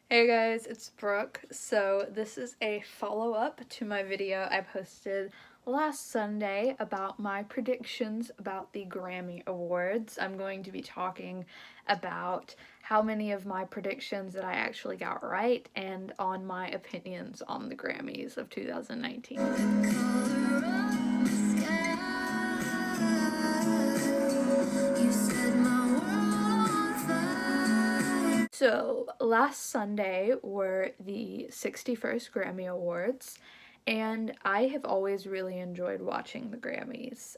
Hey guys, it's Brooke. So this is a follow-up to my video I posted last Sunday about my predictions about the Grammy Awards. I'm going to be talking about how many of my predictions that I actually got right and on my opinions on the Grammys of 2019. So, last Sunday were the 61st Grammy Awards, and I have always really enjoyed watching the Grammys.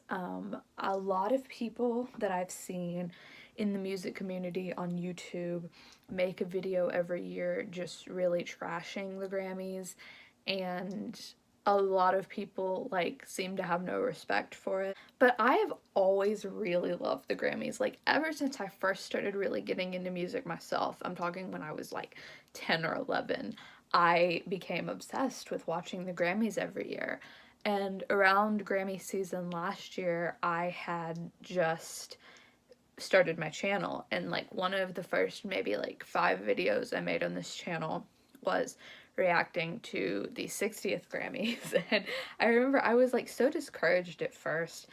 A lot of people that I've seen in the music community on YouTube make a video every year just really trashing the Grammys, and a lot of people seem to have no respect for it. But I have always really loved the Grammys. Like ever since I first started really getting into music myself, I'm talking when I was like 10 or 11, I became obsessed with watching the Grammys every year. And around Grammy season last year, I had just started my channel, and like one of the first maybe like 5 videos I made on this channel was reacting to the 60th Grammys. And I remember I was like so discouraged at first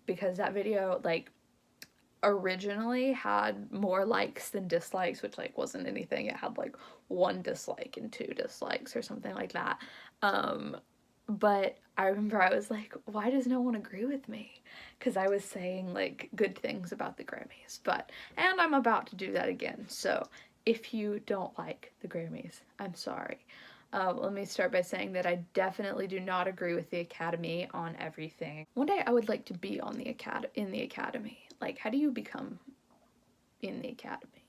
because that video like originally had more likes than dislikes, which like wasn't anything. It had like 1 dislike and 2 dislikes or something like that. But I remember I was like, why does no one agree with me? Because I was saying like good things about the Grammys. And I'm about to do that again. So if you don't like the Grammys, I'm sorry. Let me start by saying that I definitely do not agree with the Academy on everything. One day I would like to be on the in the Academy. Like, how do you become in the Academy?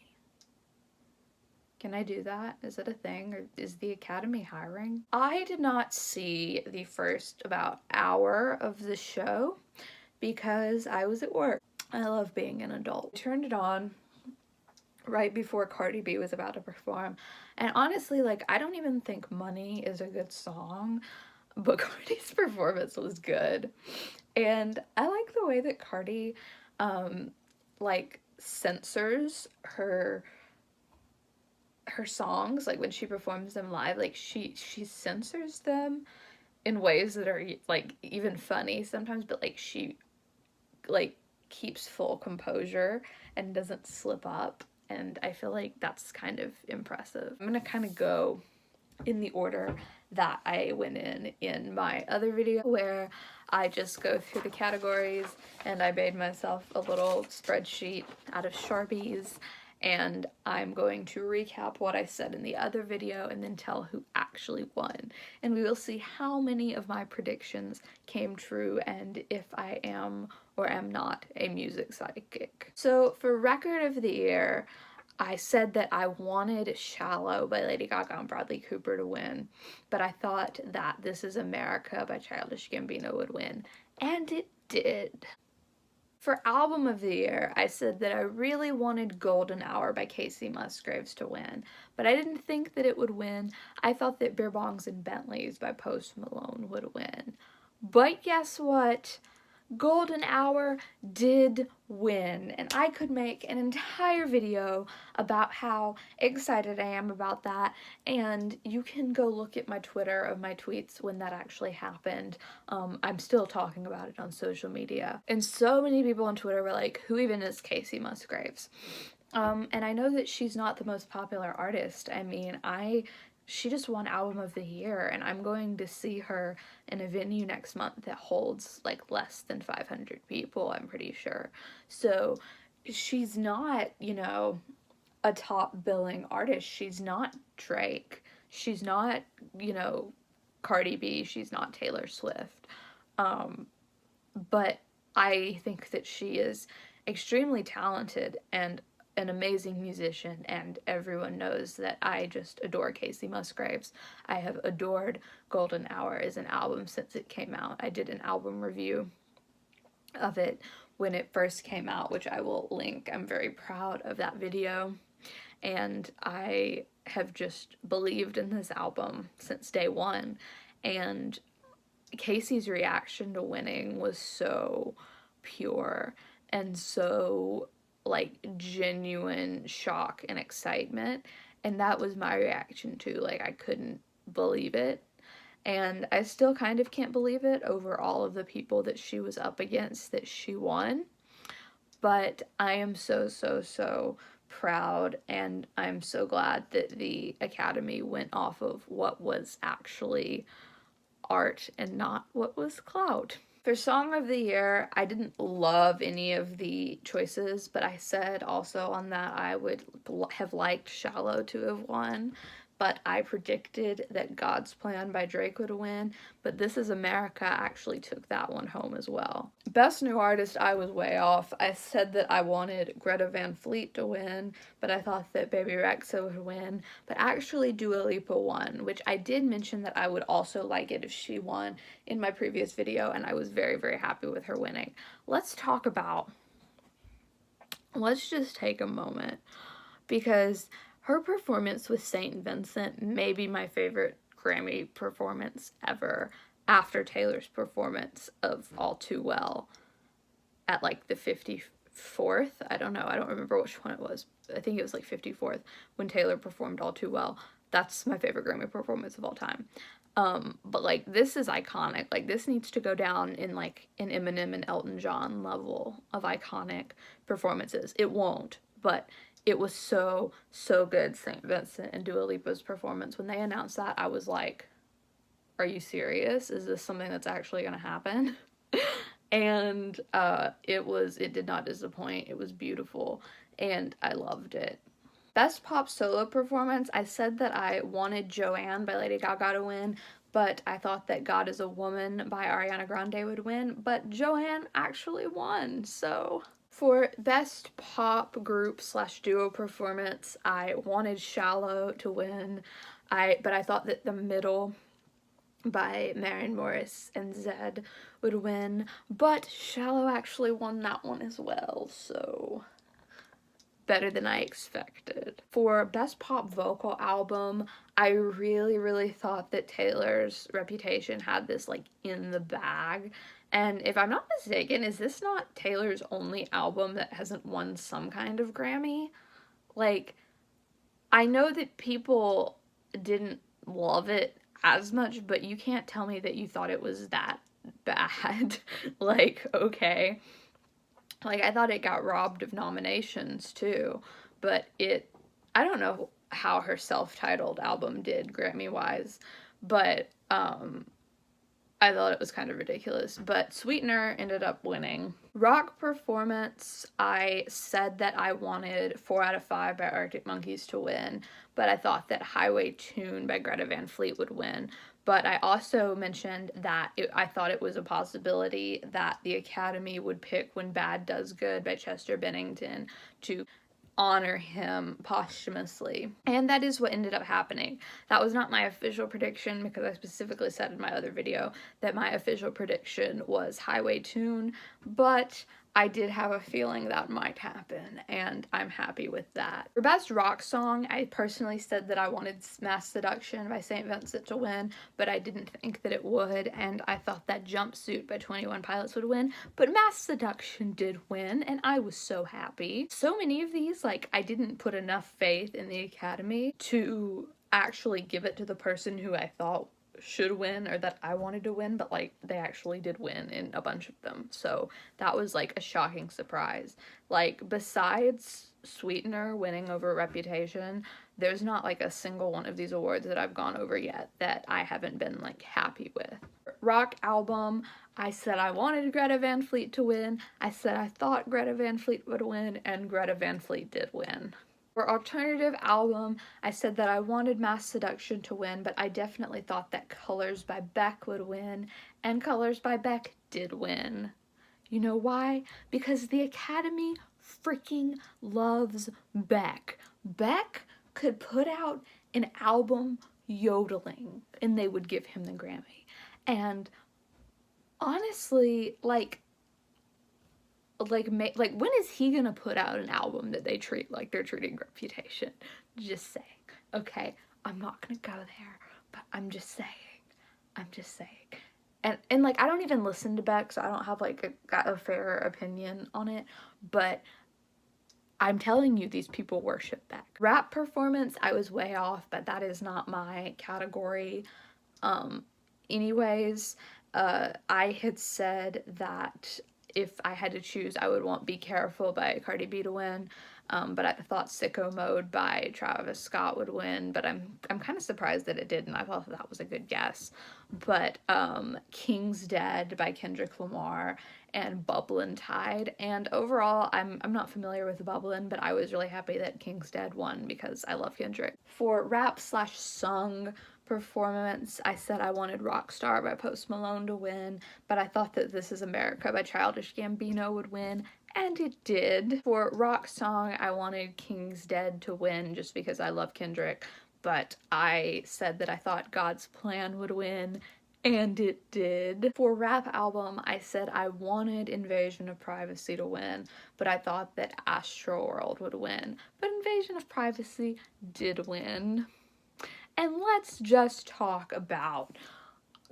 Can I do that? Is it a thing? Or is the Academy hiring? I did not see the first about hour of the show because I was at work. I love being an adult. I turned it on right before Cardi B was about to perform. And honestly, like, I don't even think Money is a good song, but Cardi's performance was good. And I like the way that Cardi, like, censors her songs, like when she performs them live, like she censors them in ways that are like even funny sometimes, but like she like keeps full composure and doesn't slip up, and I feel like that's kind of impressive. I'm gonna kind of go in the order that I went in my other video, where I just go through the categories, and I made myself a little spreadsheet out of Sharpies, and I'm going to recap what I said in the other video and then tell who actually won. And we will see how many of my predictions came true and if I am or am not a music psychic. So for record of the year, I said that I wanted Shallow by Lady Gaga and Bradley Cooper to win, but I thought that This Is America by Childish Gambino would win, and it did. For album of the year, I said that I really wanted Golden Hour by Casey Musgraves to win, but I didn't think that it would win. I thought that Beer Bongs and Bentleys by Post Malone would win. But guess what? Golden Hour did win, and I could make an entire video about how excited I am about that, and you can go look at my Twitter of my tweets when that actually happened. I'm still talking about it on social media, and so many people on Twitter were like, who even is Casey Musgraves? And I know that she's not the most popular artist. I mean, she just won Album of the Year, and I'm going to see her in a venue next month that holds like less than 500 people, I'm pretty sure. So she's not, you know, a top billing artist. She's not Drake. She's not, you know, Cardi B. She's not Taylor Swift. But I think that she is extremely talented and an amazing musician, and everyone knows that I just adore Casey Musgraves. I have adored Golden Hour as an album since it came out. I did an album review of it when it first came out, which I will link. I'm very proud of that video, and I have just believed in this album since day one, and Casey's reaction to winning was so pure and so like genuine shock and excitement, And that was my reaction too. Like, I couldn't believe it. And I still kind of can't believe it over all of the people that she was up against that she won. But I am so, so, so proud, and I'm so glad that the Academy went off of what was actually art and not what was clout. For Song of the Year, I didn't love any of the choices, but I said also on that I would have liked Shallow to have won, but I predicted that God's Plan by Drake would win, but This Is America actually took that one home as well. Best New Artist, I was way off. I said that I wanted Greta Van Fleet to win, but I thought that Baby Rexha would win, but actually Dua Lipa won, which I did mention that I would also like it if she won in my previous video, and I was very, very happy with her winning. Let's just take a moment, because her performance with St. Vincent may be my favorite Grammy performance ever, after Taylor's performance of All Too Well at like the 54th. I don't know. I don't remember which one it was. I think it was like 54th when Taylor performed All Too Well. That's my favorite Grammy performance of all time. But like, this is iconic. Like, this needs to go down in like an Eminem and Elton John level of iconic performances. It won't, but it was so, so good. St. Vincent and Dua Lipa's performance, when they announced that, I was like, are you serious? Is this something that's actually gonna happen? And it did not disappoint. It was beautiful, and I loved it. Best Pop Solo Performance, I said that I wanted Joanne by Lady Gaga to win, but I thought that God Is a Woman by Ariana Grande would win, but Joanne actually won, so... For Best Pop Group / Duo Performance, I wanted Shallow to win, but I thought that The Middle by Maren Morris and Zedd would win, but Shallow actually won that one as well, so better than I expected. For Best Pop Vocal Album, I really, really thought that Taylor's Reputation had this like in the bag. And if I'm not mistaken, is this not Taylor's only album that hasn't won some kind of Grammy? Like, I know that people didn't love it as much, but you can't tell me that you thought it was that bad. Like, okay. Like, I thought it got robbed of nominations too, but I don't know how her self-titled album did Grammy-wise, but I thought it was kind of ridiculous, but Sweetener ended up winning. Rock Performance, I said that I wanted 4 out of 5 by Arctic Monkeys to win, but I thought that Highway Tune by Greta Van Fleet would win. But I also mentioned that I thought it was a possibility that the Academy would pick When Bad Does Good by Chester Bennington to honor him posthumously. And that is what ended up happening. That was not my official prediction, because I specifically said in my other video that my official prediction was Highway Tune, but I did have a feeling that might happen, and I'm happy with that. For Best Rock Song, I personally said that I wanted Mass Seduction by St. Vincent to win, but I didn't think that it would, and I thought that Jumpsuit by 21 Pilots would win, but Mass Seduction did win, and I was so happy. So many of these, like, I didn't put enough faith in the Academy to actually give it to the person who I thought should win or that I wanted to win, but like they actually did win in a bunch of them, so that was like a shocking surprise. Like, besides Sweetener winning over Reputation, there's not like a single one of these awards that I've gone over yet that I haven't been like happy with. Rock Album, I said I wanted Greta Van Fleet to win, I said I thought Greta Van Fleet would win, and Greta Van Fleet did win. For Alternative Album, I said that I wanted Mass Seduction to win, but I definitely thought that Colors by Beck would win, and Colors by Beck did win. You know why? Because the Academy freaking loves Beck. Beck could put out an album yodeling, and they would give him the Grammy. And honestly, like when is he gonna put out an album that they treat like they're treating Reputation? Just saying. Okay, I'm not gonna go there, but I'm just saying. And like, I don't even listen to Beck, so I don't have like a fair opinion on it, but I'm telling you, these people worship Beck. Rap performance, I was way off, but that is not my category. Anyways, I had said that if I had to choose, I would want Be Careful by Cardi B to win. But I thought Sicko Mode by Travis Scott would win, but I'm kind of surprised that it didn't. I thought that was a good guess. But King's Dead by Kendrick Lamar and Bubblin' Tide. And overall, I'm not familiar with Bubblin', but I was really happy that King's Dead won because I love Kendrick. For rap slash sung performance, I said I wanted Rockstar by Post Malone to win, but I thought that This Is America by Childish Gambino would win, and it did. For rock song, I wanted King's Dead to win just because I love Kendrick, but I said that I thought God's Plan would win, and it did. For rap album, I said I wanted Invasion of Privacy to win, but I thought that Astroworld would win, but Invasion of Privacy did win. And let's just talk about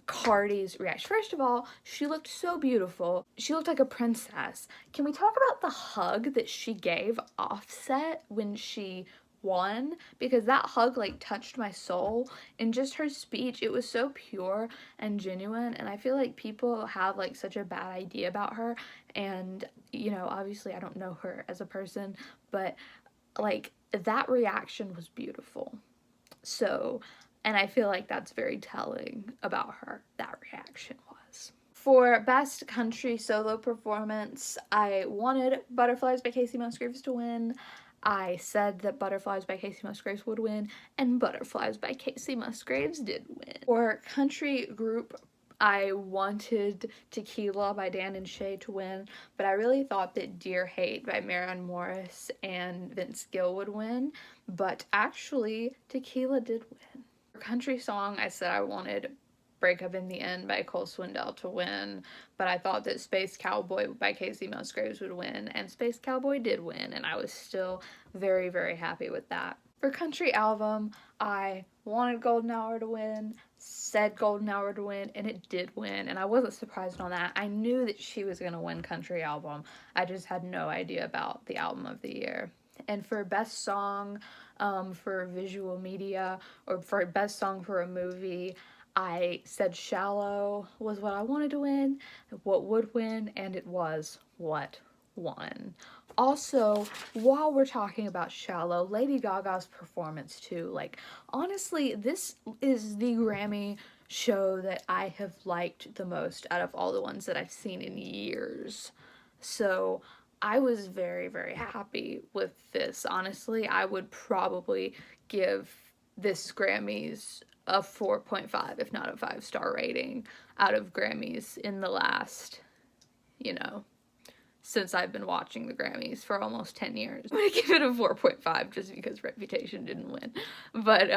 Cardi's reaction. First of all, she looked so beautiful. She looked like a princess. Can we talk about the hug that she gave Offset when she won? Because that hug like touched my soul, and just her speech, it was so pure and genuine, and I feel like people have like such a bad idea about her, and you know, obviously I don't know her as a person, but like that reaction was beautiful. So, and I feel like that's very telling about her, that reaction was. For Best Country Solo Performance, I wanted Butterflies by Casey Musgraves to win. I said that Butterflies by Casey Musgraves would win, and Butterflies by Casey Musgraves did win. For Country Group, I wanted Tequila by Dan and Shay to win, but I really thought that Dear Hate by Maren Morris and Vince Gill would win, but actually Tequila did win. For country song, I said I wanted Break Up in the End by Cole Swindell to win, but I thought that Space Cowboy by Casey Musgraves would win, and Space Cowboy did win, and I was still very, very happy with that. For country album, I wanted Golden Hour to win, said Golden Hour to win, and it did win, and I wasn't surprised on that. I knew that she was going to win country album. I just had no idea about the album of the year. And for best song for visual media, or for best song for a movie, I said Shallow was what I wanted to win, what would win, and it was what won. Also, while we're talking about Shallow, Lady Gaga's performance too, like, honestly, this is the Grammy show that I have liked the most out of all the ones that I've seen in years. So I was very, very happy with this. Honestly, I would probably give this Grammys a 4.5, if not a 5-star rating out of Grammys in the last, you know, since I've been watching the Grammys for almost 10 years. I'm gonna give it a 4.5 just because Reputation didn't win. But,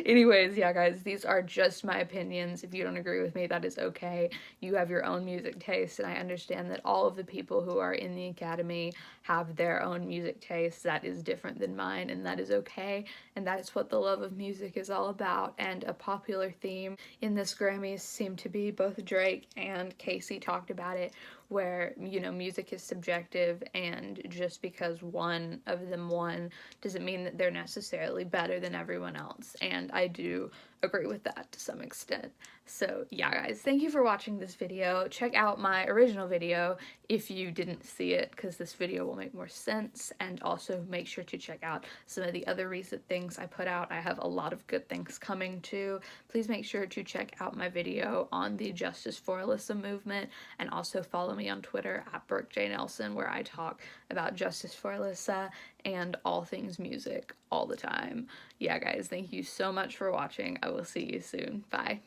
anyways, yeah, guys, these are just my opinions. If you don't agree with me, that is okay. You have your own music taste, and I understand that all of the people who are in the Academy have their own music taste that is different than mine, and that is okay, and that is what the love of music is all about. And a popular theme in this Grammys seemed to be, both Drake and Casey talked about it, where, you know, music is subjective, and just because one of them won doesn't mean that they're necessarily better than everyone else, and I do agree with that to some extent. So yeah, guys, thank you for watching this video. Check out my original video if you didn't see it, because this video will make more sense, and also make sure to check out some of the other recent things I put out. I have a lot of good things coming too. Please make sure to check out my video on the Justice for Alyssa movement, and also follow me on Twitter at BrookeJNelson, where I talk about Justice for Alyssa and all things music all the time. Yeah, guys, thank you so much for watching. I will see you soon. Bye.